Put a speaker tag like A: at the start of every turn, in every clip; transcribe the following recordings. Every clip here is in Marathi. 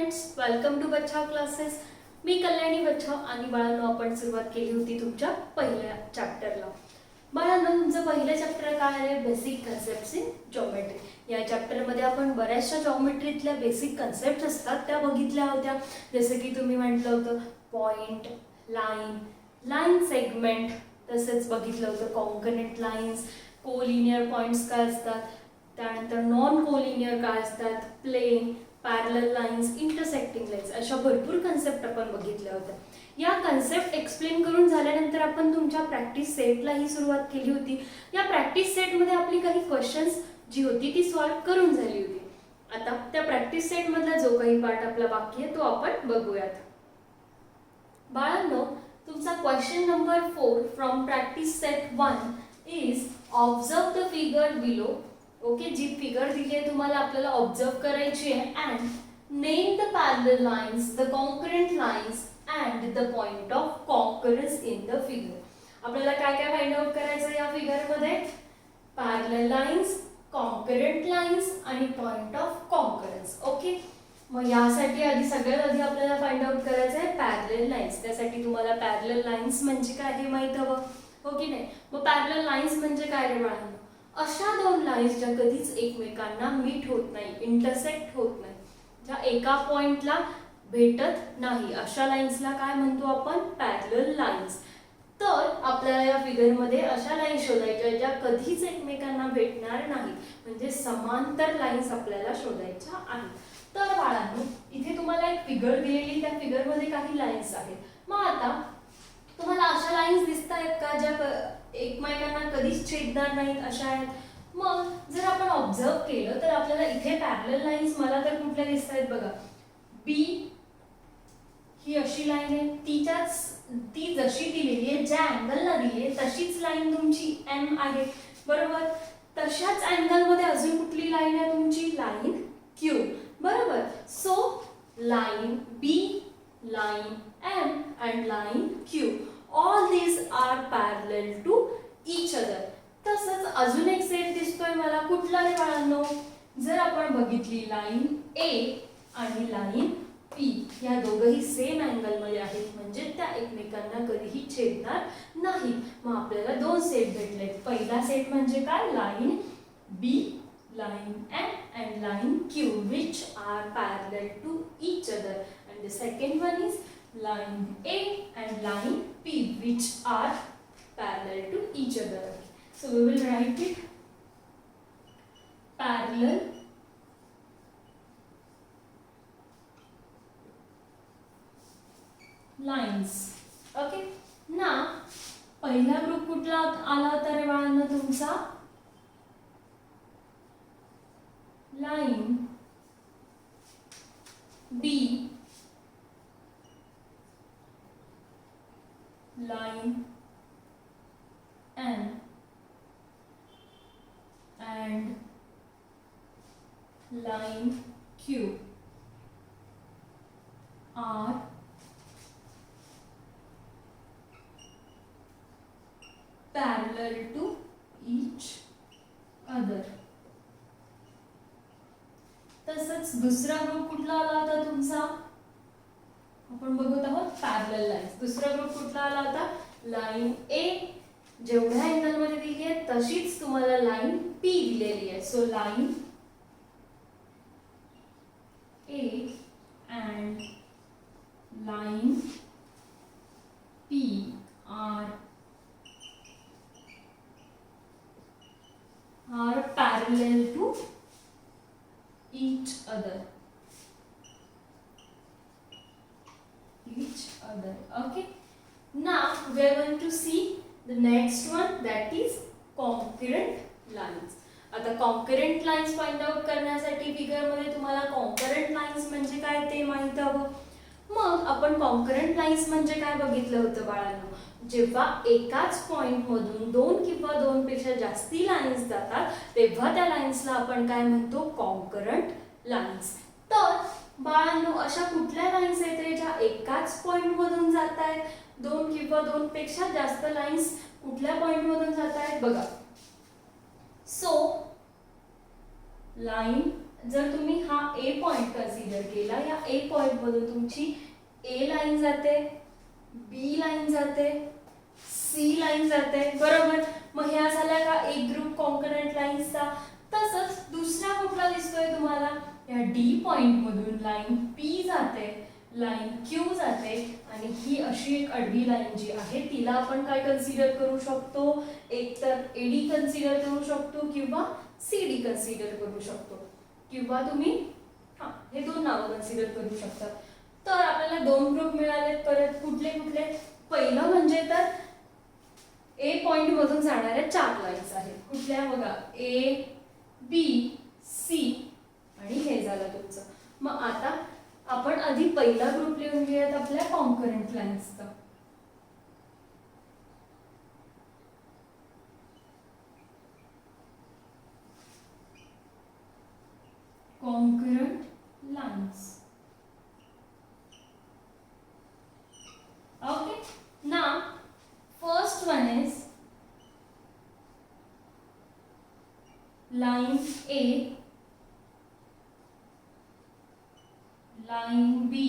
A: Students, welcome to Bachhav classes. मी कल्याणी बच्चाव आणि बाळांनो आपण सुरुवात केली होती तुमच्या पहिल्या चॅप्टरला. बाळांनो तुमचं पहिलं चॅप्टर काय आहे? Basic concepts in geometry. या चॅप्टरमध्ये आपण बऱ्याचशा जॉमेट्रीतल्या बेसिक कन्सेप्ट असतात त्या बघितल्या होत्या. जसं की तुम्ही म्हटलं होतं पॉइंट, लाईन सेगमेंट, तसेच बघितलं होतं कॉन्कनेंट लाईन्स, कोलिनियर पॉइंट्स काय असतात, त्यानंतर नॉन कोलिनियर काय असतात, plane, parallel lines, intersecting lines, अशा भरपूर कन्सेप्ट आपण बघितल्या होत्या. या कन्सेप्ट एक्सप्लेन करून झाल्यानंतर आपण तुमच्या प्रॅक्टिस सेटलाही सुरुवात केली होती. या प्रॅक्टिस सेटमध्ये आपली काही क्वेश्चन्स जी होती ती सॉल्व्ह करून झाली होती. आता त्या प्रॅक्टिस सेटमधला जो काही पार्ट आपला बाकी आहे तो आपण बघूयात. बाळांनो तुमचा question number 4 from practice set 1 is observe the figure below. Okay, जी फिगर दिली आहे तुम्हाला आपल्याला ऑब्झर्व करायची आहे. And name the parallel lines, the concurrent lines and the point of concurrence in the figure. आपल्याला काय काय फाइंड आउट करायचं या फिगरमध्ये? पॅरलल लाईन्स, कॉन्करंट लाईन्स आणि पॉइंट ऑफ कॉन्करन्स. ओके, मग यासाठी सगळ्यात आधी आपल्याला फाइंड आउट करायचं आहे पॅरलल लाईन्स. त्यासाठी तुम्हाला पॅरलल लाईन्स म्हणजे काय हे माहित हवं, हो की नाही? मग पॅरलल लाईन्स म्हणजे काय रे बाळांनो? अशा दोन लाईन्स ज्या कधीच एकमेकांना मीट होत नाही, इंटरसेक्ट होत नाही, ज्या एका पॉइंटला भेटत नाही, अशा लाईन्सला काय म्हणतो आपण? Parallel lines. तर आपल्याला या फिगरमध्ये अशा लाईन शोधायच्या ज्या कधीच एकमेकांना भेटणार नाही, म्हणजे समांतर लाईन्स आपल्याला शोधायच्या आहेत. तर बाळांनो इथे तुम्हाला एक फिगर दिलेली, त्या फिगरमध्ये काही लाईन्स आहेत. मग आता तुम्हाला अशा लाईन्स दिसत आहेत का ज्या एकमेकांना कधीच छेदणार नाहीत, अशा आहेत? मग जर आपण ऑब्झर्व केलं तर आपल्याला इथे पॅरलल लाईन्स मला तर कुठल्या दिसत आहेत बघा. बी ही अशी लाईन आहे, ती जशी दिलेली आहे, ज्या अँगलला दिली आहे तशीच लाईन तुमची एम आहे, बरोबर? तशाच अँगल मध्ये अजून कुठली लाईन आहे तुमची? लाईन क्यू, बरोबर? So line B, line M and line Q, all these are parallel to each other. तसंच अजून एक सेट दिसतोय मला, कुठला रे बाळांनो? जर आपण बघितली लाईन ए आणि लाईन पी, या दोघंही सेम अँगल मध्ये आहेत, म्हणजे त्या एकमेकांना कधीही छेदणार नाही. मग आपल्याला दोन सेट भेटले. पहिला सेट म्हणजे काय? Line B, line M and line Q which are parallel to each other, and the second one is line A and line P which are parallel to each other. So we will write it parallel lines. Okay, now पहिला ग्रुप कुठला आला होता रे बाळांनो तुमचा? Line B, line M and line Q are parallel to each other. तसंच दुसरा ग्रुप कुठला आला होता तुमचा? आपण बघत आहोत पॅरलल लाईन्स. दुसरा ग्रुप कुठला आला होता? लाईन ए, जेवढ्या अँगल मध्ये दिली आहे तशीच तुम्हाला लाईन पी दिलेली आहे. So line A and line P are parallel to each other. Okay, now we are going to see the next one, that is concurrent lines. आता कॉन्करंट लाईन्स फाइंड आउट करण्यासाठी फिगर मध्ये तुम्हाला कॉन्करंट लाईन्स म्हणजे काय ते माहित हवं. मग आपण कॉन्करंट लाईन्स म्हणजे काय बघितलं होतं बाळांनो? जेव्हा एकाच पॉइंट मधून दोन किंवा दोन पेक्षा जास्ती लाईन्स जातात तेव्हा त्या लाईन्सला आपण काय म्हणतो? Concurrent lines. तर बाळांनो अशा कुठल्या लाईन्स आहेत रे ज्या एकाच पॉइंट मधून जात आहेत? दोन किंवा दोन पेक्षा जास्त लाईन्स कुठल्या पॉइंट मधून जात आहेत बघा. सो लाईन जर तुम्ही हा ए पॉइंट कन्सिडर कन्सिडर केला, या ए पॉइंट मधून तुमची ए लाईन जाते, बी लाईन जाते, सी लाईन जाते, बरोबर. मग ह्या झाल्या का एक ग्रुप कॉन्करंट लाईन्सचा. तसंच दुसरा कुठला दिसतोय तुम्हाला, या डी पॉइंट मधून लाईन पी जाते, लाईन क्यू जाते, आणि ही अशी एक आडवी लाईन जी आहे तिला आपण काय कन्सिडर करू शकतो, एक तर एडी कन्सिडर करू शकतो किंवा सीडी कन्सिडर करू शकतो, किंवा तुम्ही हे दोन नावं कन्सिडर करू शकता. तर आपल्याला दोन ग्रुप मिळालेत. परत कुठले कुठले, पहिलं म्हणजे तर ए पॉइंट मधून जाणाऱ्या 4 लाईन्स आहेत. कुठल्या बघा, ए बी सी आणि हे झालं तुमचं. मग आता आपण आधी पहिला ग्रुप लिहून घेऊयात आपल्या कॉन्करंट लाईन्सचा. Concurrent lines. Okay, now first one is line A, line B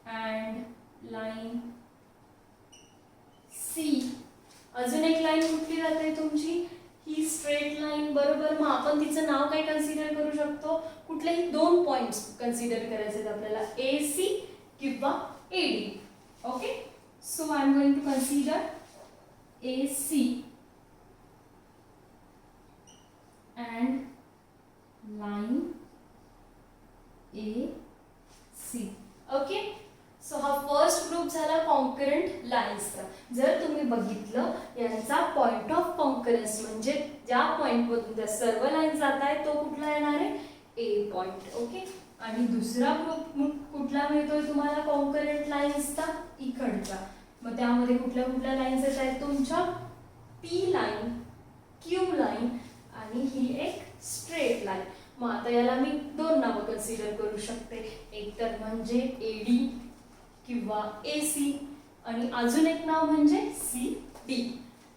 A: and line C. अजून एक लाईन कुठली जाते तुमची, ही स्ट्रेट लाईन, बरोबर. मग आपण तिचं नाव काय कन्सिडर करू शकतो, कुठलेही दोन पॉइंट्स कन्सिडर करायचे आहेत आपल्याला, ए सी किंवा AD. Okay, so I am going to consider AC and line AC. Okay, so हा फर्स्ट ग्रुप झाला कॉन्करंट लाईन्सचा. जर तुम्ही बघितलं यांचा पॉइंट ऑफ कॉन्करन्स म्हणजे ज्या पॉइंट मधून त्या सर्व लाईन जात आहेत तो कुठला येणार आहे, ए पॉइंट. ओके, आणि दुसरा ग्रुप कुठला मिळतोय तुम्हाला कॉन्करंट लाईन्सचा, इकडचा. मग त्यामध्ये कुठल्या कुठल्या लाईन्स येत आहेत तुमच्या, पी लाईन, क्यू लाईन आणि ही एक स्ट्रेट लाईन. मग आता याला मी दोन नावं कन्सिडर करू शकते, एक तर म्हणजे एडी किंवा एसी आणि अजून एक नाव म्हणजे सी डी.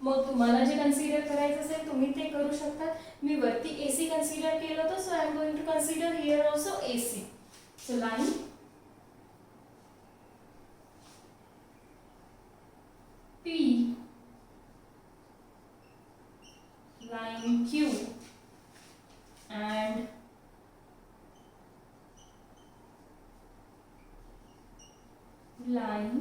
A: मग तुम्हाला जे कन्सिडर करायचं असेल तुम्ही ते करू शकता. मी वरती एसी कन्सिडर केलं होतं, so I am going to consider here also AC. So line P, line Q and line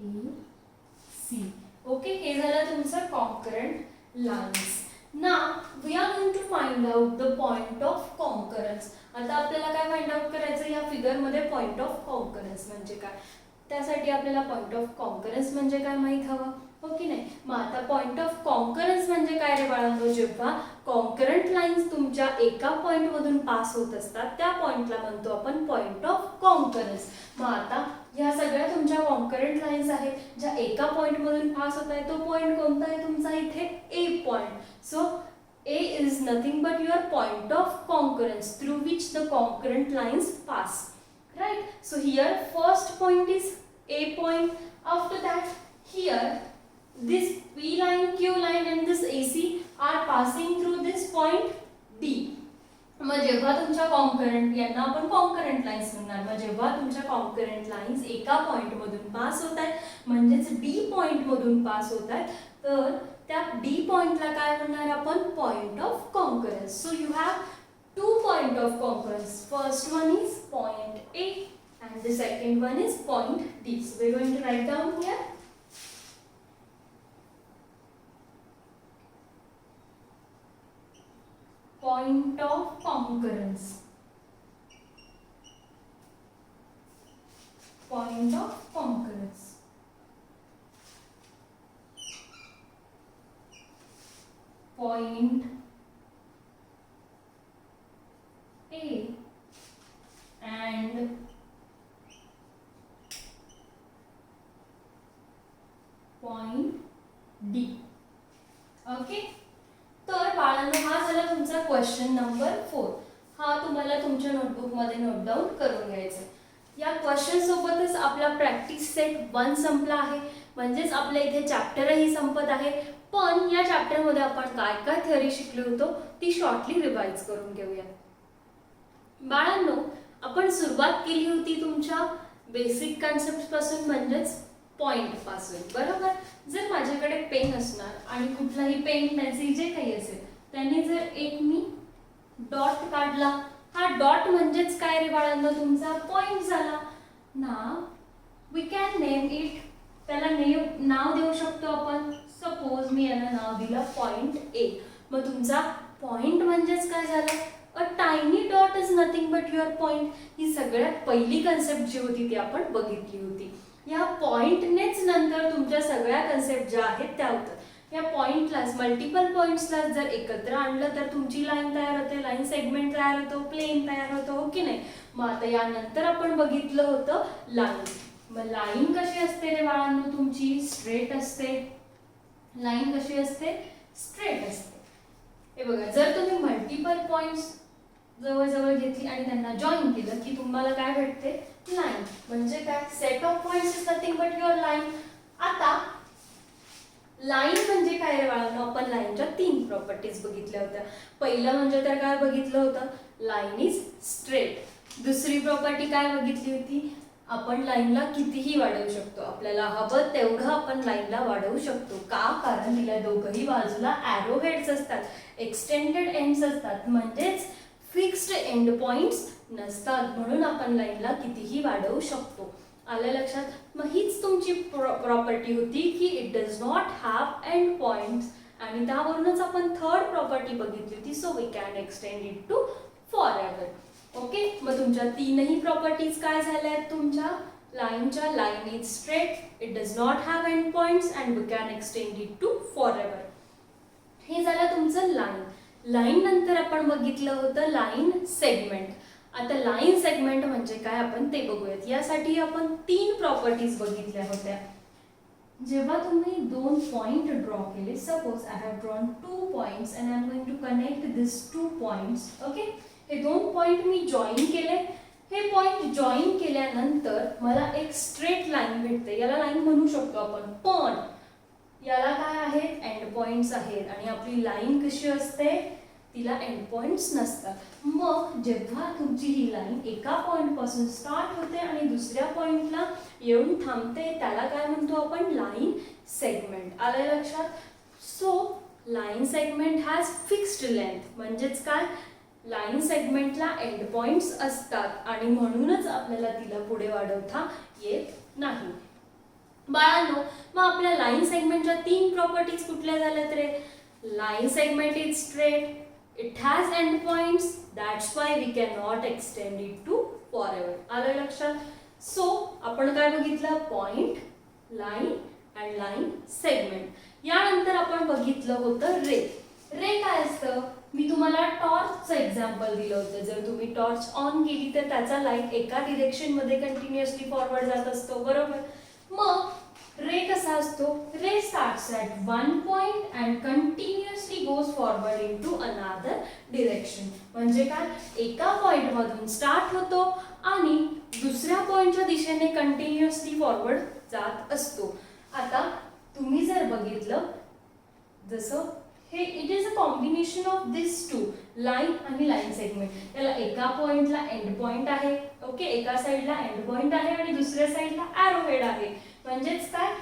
A: AC. Okay, हे झालं तुमचं concurrent lines. Now we are going to find out the point of concurrence. आता आपल्याला काय फाइंड आउट करायचं, या फिगर मध्ये पॉइंट ऑफ कॉन्करन्स म्हणजे काय, त्यासाठी आपल्याला पॉइंट ऑफ कॉन्करन्स म्हणजे काय माहित हवं, हो की नाही. मग आता पॉइंट ऑफ कॉन्करन्स म्हणजे काय रे बाळांनो, जेव्हा कॉन्करंट लाईन्स तुमच्या एका पॉइंट मधून पास होत असतात त्या पॉइंटला म्हणतो आपण पॉइंट ऑफ कॉन्करन्स. मग आता ह्या सगळ्या तुमच्या कॉन्करंट लाईन्स आहेत ज्या एका पॉइंट मधून पास होत आहे, तो पॉइंट कोणता आहे तुमचा इथे, A point. So A is nothing but your point of concurrence through which the concurrent lines pass, right? So here first point is A point. After that here this P line, Q line and this AC are passing through this point D. मग जेव्हा तुमच्या कॉन्करंट, यांना आपण कॉन्करंट लाईन्स म्हणणार, मग जेव्हा तुमच्या कॉन्करंट लाईन्स एका पॉइंट मधून पास होत आहेत म्हणजेच D पॉइंट मधून पास होत आहेत, तर त्या डी पॉइंटला काय म्हणणार आपण, point of concurrence. So you have two point of concurrence. First one is point A and the second one is point D. So we are going to write down here point of concurrence. Point of concurrence. Point A and point D. Okay, तर बाळांनो हा झाला तुमचा क्वेश्चन नंबर 4. हा तुम्हाला तुमच्या नोटबुक मध्ये नोट डाऊन करून घ्यायचा. या क्वेश्चन सोबतच आपला प्रॅक्टिस सेट 1 संपला आहे, म्हणजेच आपल्या इथे चॅप्टरही संपत आहे. पण या चॅप्टर मध्ये आपण काय काय थिअरी शिकलो होतो ती शॉर्टली रिवाइज करून घेऊया. बाळांनो आपण सुरुवात केली होती तुमच्या बेसिक कन्सेप्ट पासून, म्हणजेच पॉइंट पासून, बरोबर. जर माझ्याकडे पेन असणार आणि कुठलाही पेन पेन्सिल जे काही असेल त्याने जर एक मी डॉट काढला, हा डॉट म्हणजेच काय रे बाळांनो, तुमचा पॉइंट झाला. Now we can name it, त्याला नाव देऊ शकतो आपण. सपोज मी याला नाव दिलं पॉइंट ए. मग तुमचा पॉइंट म्हणजेच काय झालं, a tiny dot is nothing but your point. ही सगळ्यात पहिली कन्सेप्ट जी होती ती आपण बघितली होती. या पॉइंटनेच नंतर तुमच्या सगळ्या कन्सेप्ट ज्या आहेत त्या होतात. या पॉइंटलाच मल्टिपल पॉइंट्सला जर एकत्र आणलं तर तुमची लाईन तयार होते, लाईन सेगमेंट तयार होतो, प्लेन तयार होतो, हो की नाही. मग आता यानंतर आपण बघितलं होतं लाईन. मग लाईन कशी असते रे बाळांनो, तुमची स्ट्रेट असते. लाईन कशी असते, स्ट्रेट असते. हे बघा, जर तुम्ही मल्टिपल पॉइंट्स जवळ घेतली आणि त्यांना जॉईन केलं की तुम्हाला काय भेटते, लाईन. म्हणजे काय, set of points is nothing but your line. आता लाईन म्हणजे काय रे बाळांनो, आपण लाईनच्या 3 प्रॉपर्टीज बघितल्या होत्या. पहिलं म्हणजे तर काय बघितलं होतं, लाईन इज स्ट्रेट. दुसरी प्रॉपर्टी काय बघितली होती, आपण लाईनला कितीही वाढवू शकतो, आपल्याला हवं तेवढं आपण लाईनला वाढवू शकतो. का, कारण तिला दोघही बाजूला ॲरो हेड्स असतात, एक्सटेंडेड एंड्स असतात, म्हणजेच फिक्स्ड एंड पॉइंट्स नसतात, म्हणून आपण लाईनला कितीही वाढवू शकतो. आलं लक्षात. मग हीच तुमची प्रॉपर्टी होती की it does not have end points, आणि त्यावरूनच आपण थर्ड प्रॉपर्टी बघितली होती, so we can extend it to forever. Okay. मग तुमच्या 3ही प्रॉपर्टीज काय झाल्या आहेत तुमच्या लाईनच्या. Line is straight, it does not have end points and we can extend it to forever. हे झालं तुमचं लाईन. लाईन नंतर आपण बघितलं होतं लाईन सेगमेंट. आता लाईन सेगमेंट म्हणजे काय आपण ते बघूयात. यासाठी आपण 3 प्रॉपर्टीज बघितल्या होत्या. जेव्हा तुम्ही 2 पॉइंट ड्रॉ केले, suppose I have drawn 2 points and I am going to connect this 2 points. Okay. हे 2 पॉइंट मी जॉईन केले. हे पॉइंट जॉईन केल्यानंतर मला एक स्ट्रेट लाईन भेटते. याला लाईन म्हणू शकतो आपण, पण याला काय आहेत, एंड पॉइंट्स आहेत. आणि आपली लाईन कशी असते, तिला एंड पॉइंट्स नसतात. मग जेव्हा तुमची ही लाईन एका पॉइंट पासून स्टार्ट होते आणि दुसऱ्या पॉइंटला येऊन थांबते, त्याला काय म्हणतो आपण, लाईन सेगमेंट. आलं लक्षात. So line segment has fixed length, म्हणजेच काय, लाईन सेगमेंटला एंड पॉइंट्स असतात आणि म्हणूनच आपल्याला तिला पुढे वाढवता येत नाही. बाळांनो, मग आपल्या लाईन सेगमेंटच्या 3 प्रॉपर्टीज कुठल्या झाल्यात रे. Line segment is straight, it has end points, that's why we cannot extend it to forever. आलं लक्षात. सो आपण काय बघितलं, point, line and line segment. यानंतर आपण बघितलं होतं रे. रे काय असतं, मी तुम्हाला टॉर्चचं एक्झाम्पल दिलं होतं. जर तुम्ही टॉर्च ऑन केली तर त्याचा लाईट एका डिरेक्शन मध्ये कंटिन्युअसली फॉरवर्ड जात असतो, बरोबर. मग रे कसा असतो, ray starts at 1 point and continuously goes forward into another direction. म्हणजे काय, एका पॉइंट मधून स्टार्ट होतो आणि दुसऱ्या पॉइंटच्या दिशेने कंटिन्युअसली फॉरवर्ड जात असतो. आता तुम्ही जर बघितलं, जसं हे it is a combination of this 2, line आणि लाईन सेगमेंट. त्याला एका पॉइंटला एंड पॉइंट आहे, ओके, एका साईडला एंड पॉइंट आहे आणि दुसऱ्या साईडला ॲरो हेड आहे. म्हणजेच काय,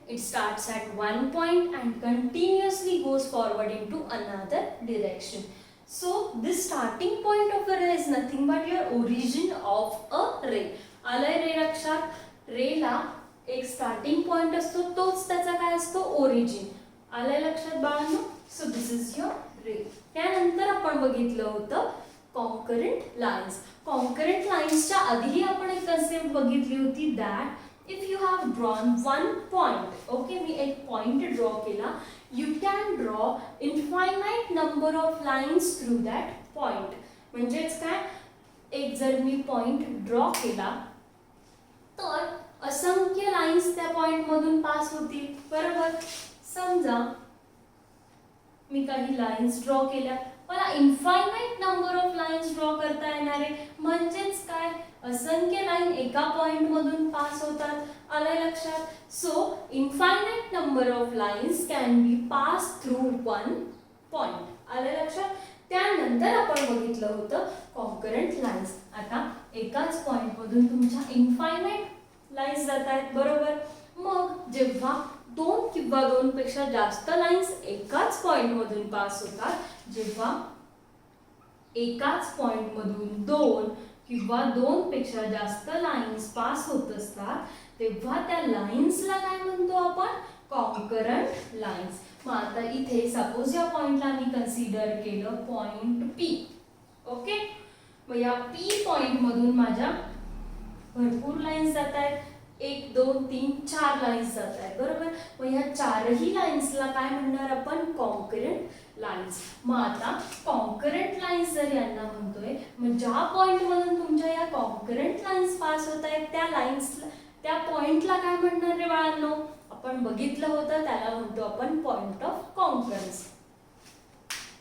A: it starts at 1 point and continuously goes forward into another direction. So this starting point of a ray is nothing but your origin of a ray. आलंय रे लक्षात. रेला एक स्टार्टिंग पॉइंट असतो, तोच त्याचा काय असतो, ओरिजिन. आलंय लक्षात बाळांनो. सो दिस इज युअर रे. त्यानंतर आपण बघितलं होतं कॉन्करंट लाईन्स. कॉन्करंट लाईन्सच्या आधीही आपण एक कन्सेप्ट बघितली होती, that if you have drawn 1 point, okay, मी एक पॉइंट ड्रॉ केला, you can draw infinite number of lines through that point. म्हणजेच काय, एक जर मी पॉइंट ड्रॉ केला तर असंख्य लाईन्स त्या पॉइंट मधून पास होतील, बरोबर. समजा मी काही लाईन्स ड्रॉ केल्या, मला infinite number of lines draw करता येणार आहे. म्हणजेच काय, असंख्य लाईन एका पॉइंट मधून पास होतात. आलंय लक्षात. So infinite number of lines can be pass through 1 point. आलंय लक्षात. त्यानंतर आपण बघितलं होतं कॉन्करंट लाईन्स. आता एकाच पॉइंट मधून तुमच्या इन्फायनाइट लाईन्स जात आहेत, बरोबर. मग जेव्हा दोन किंवा दोनपेक्षा जास्त लाईन्स एकाच पॉइंट मधून पास होतात, जेव्हा एकाच पॉइंट मधून दोन किंवा दोनपेक्षा जास्त लाईन्स पास होत असतात, तेव्हा त्या लाईन्सला काय म्हणतो आपण? Concurrent lines. मग आता इथे सपोज या पॉइंटला मी कन्सिडर केलं पॉइंट पी. ओके, मग या पी पॉइंट मधून माझ्या भरपूर लाईन्स जात आहेत, 1 2 3 4 लाईन्स जात आहेत, बरोबर. मग या चारही लाईन्सला काय म्हणणार आपण? Concurrent lines. मग आता कॉन्करंट लाईन्स जर यांना म्हणतोय, मग ज्या पॉइंट मधून तुमच्या या कॉन्करंट लाईन्स पास होत आहेत त्या लाईन्सला, त्या पॉइंटला काय म्हणणार रे बाळांनो? आपण बघितलं होतं, त्याला म्हणतो आपण पॉइंट ऑफ कॉन्करन्स.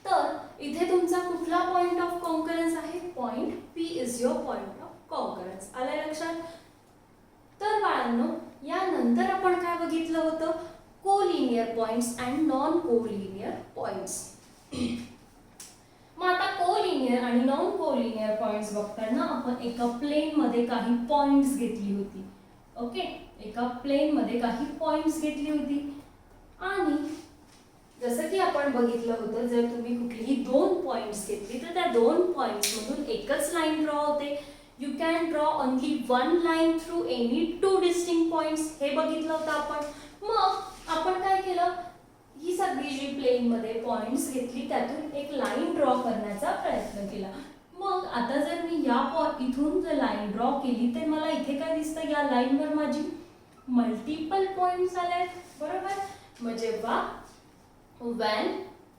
A: तर इथे तुमचा कुठला पॉइंट ऑफ कॉन्करन्स आहे? Point P is your point of concurrence. आलंय लक्षात? तर बाळांनो, यानंतर आपण काय बघितलं होतं? Collinear points and non collinear points. मग आता कोलिनियर आणि नॉन कोलिनियर पॉइंट्स बघताना आपण एका प्लेन मध्ये काही पॉइंट्स घेतली होती. ओके, एका प्लेन मध्ये काही पॉइंट्स घेतली होती आणि जसं की आपण बघितलं होतं, जर तुम्ही कुठलीही दोन पॉइंट्स घेतली तर त्या दोन पॉइंट्स मधून एकच लाईन ड्रॉ होते. You can draw only one line through any two distinct points. हे बघितलं होतं आपण. मग आपण काय केलं? ही सगळी जी प्लेन मध्ये पॉइंट्स घेतली त्यातून एक लाईन ड्रॉ करण्याचा प्रयत्न केला. मग आता जर मी या इथून जर लाईन ड्रॉ केली तर मला इथे काय दिसतं? या लाईनवर माझी मल्टिपल पॉइंट्स आलेत, बरोबर. मग जेव्हा when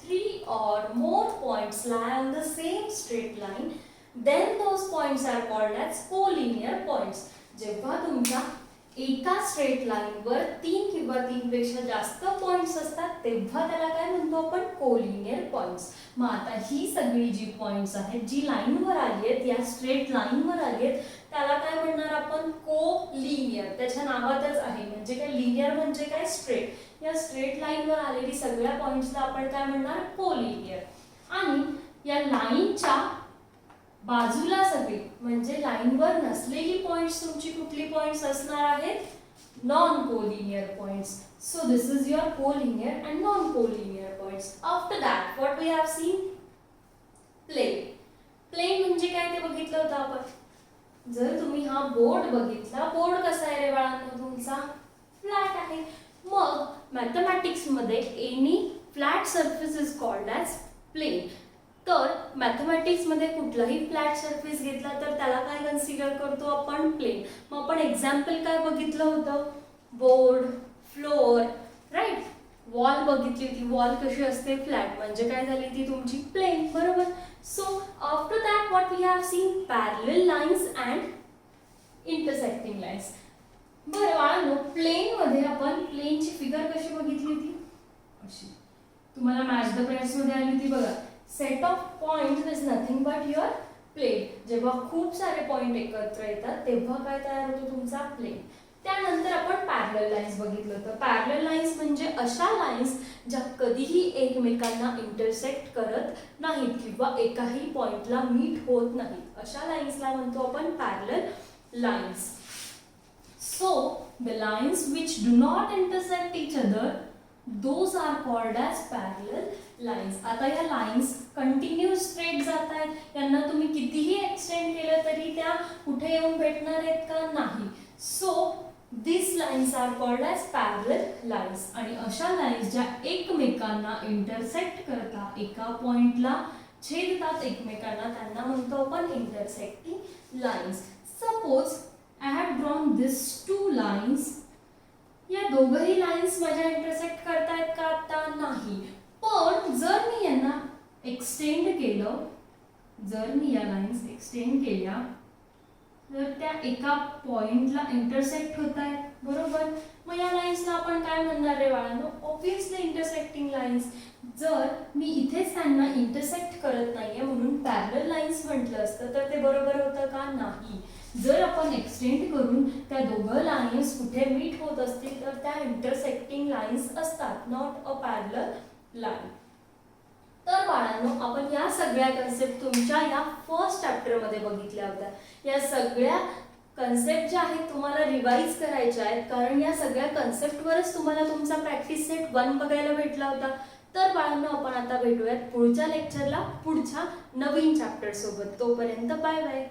A: 3 or more points lie on the same straight line, then those points are called as collinear points. जेव्हा तुमच्या एका स्ट्रेट लाईनवर 3 किंवा 3 पेक्षा जास्त पॉइंट्स असतात, तेव्हा त्याला काय म्हणतो आपण? Collinear points. मग आता ही सगळी जी पॉइंट्स आहेत, जी लाईनवर आली आहेत, या स्ट्रेट लाईनवर आली आहेत, त्याला काय म्हणणार आपण? कोलिनियर. त्याच्या नावातच आहे. म्हणजे काय? लिनियर म्हणजे काय? स्ट्रेट. या स्ट्रेट लाईनवर आलेली सगळ्या पॉइंट्सला आपण काय म्हणणार? कोलिनियर. आणि या लाईनच्या बाजूला सगळी म्हणजे लाईनवर नसलेली पॉइंट्स तुमची कुठली पॉइंट्स असणार आहेत? Non collinear points. So this is your collinear and non collinear points. After that what we have seen? Plane. Plane म्हणजे काय ते बघितलं होतं आपण. जर तुम्ही हा बोर्ड बघितला, बोर्ड कसा आहे रे बाळांनो तुमचा? फ्लॅट आहे. मग मॅथमॅटिक्स मध्ये any flat surface is called as plane. तर मॅथमॅटिक्स मध्ये कुठलाही फ्लॅट सरफेस घेतला तर त्याला काय कन्सिडर करतो आपण? प्लेन. मग आपण एक्झाम्पल काय बघितलं होतं? Board, floor, right. वॉल बघितली होती. वॉल कशी असते? फ्लॅट. म्हणजे काय झाली ती तुमची? प्लेन, बरोबर. So after that what we have seen? Parallel lines and intersecting lines. बरं बाळांनो, प्लेन मध्ये आपण प्लेनची फिगर कशी बघितली होती? अशी. तुम्हाला मॅच द पॉइंट्स मध्ये आली होती बघा. Set of points is nothing but your plane. जेव्हा खूप सारे पॉइंट एकत्र येतात तेव्हा काय तयार होतो? तुमचा प्लेन. त्यानंतर आपण पॅरलल लाईन्स बघितलं होतं. पॅरलल लाईन्स म्हणजे अशा लाईन्स ज्या कधीही एकमेकांना इंटरसेक्ट करत नाहीत किंवा एकाही पॉइंटला मीट होत नाहीत. अशा लाईन्सला म्हणतो आपण parallel lines. So the lines which do not intersect each other, those are called as parallel lines. आता या lines continuous straight जात आहेत. यांना तुम्ही कितीही एक्सटेंड केलं तरी त्या कुठे येऊन भेटणार आहेत का? नाही. So these lines are called as parallel lines. आणि अशा lines ज्या एकमेकांना इंटरसेक्ट करतात, एका पॉइंटला छेदतात एकमेकांना, त्यांना म्हणतो आपण intersecting lines. Suppose I have drawn these two lines. या दोघही लाईन्स माझ्या इंटरसेक्ट करतायत का? आता नाही. पण जर मी यांना एक्सटेंड केलं, जर मी या लाईन्स एक्सटेंड केल्या तर त्या एका पॉइंटला इंटरसेक्ट होत आहेत, बरोबर. मग या लाईन्सला आपण काय म्हणणार रे बाळांनो? Obviously intersecting lines. जर मी इथेच त्यांना इंटरसेक्ट करत नाहीये म्हणून पॅरलल लाईन्स म्हटलं असतं तर ते बरोबर होतं का? नाही. जर आपण एक्सटेंड करून त्या दोघं लाईन्स कुठे मीट होत असतील तर त्या इंटरसेक्टिंग लाईन्स असतात, नॉट अ पॅरलल लाईन. तर बाळांनो, आपण या सगळ्या कन्सेप्ट तुमच्या या फर्स्ट चॅप्टरमध्ये बघितल्या होत्या. या सगळ्या कन्सेप्ट ज्या आहेत तुम्हाला रिवाइज करायच्या आहेत, कारण या सगळ्या कन्सेप्टवरच तुम्हाला तुमचा प्रॅक्टिस सेट 1 बघायला भेटला होता. तर बाळांनो, आपण आता भेटूयात पुढच्या लेक्चरला पुढच्या नवीन चॅप्टर सोबत. तोपर्यंत बाय बाय.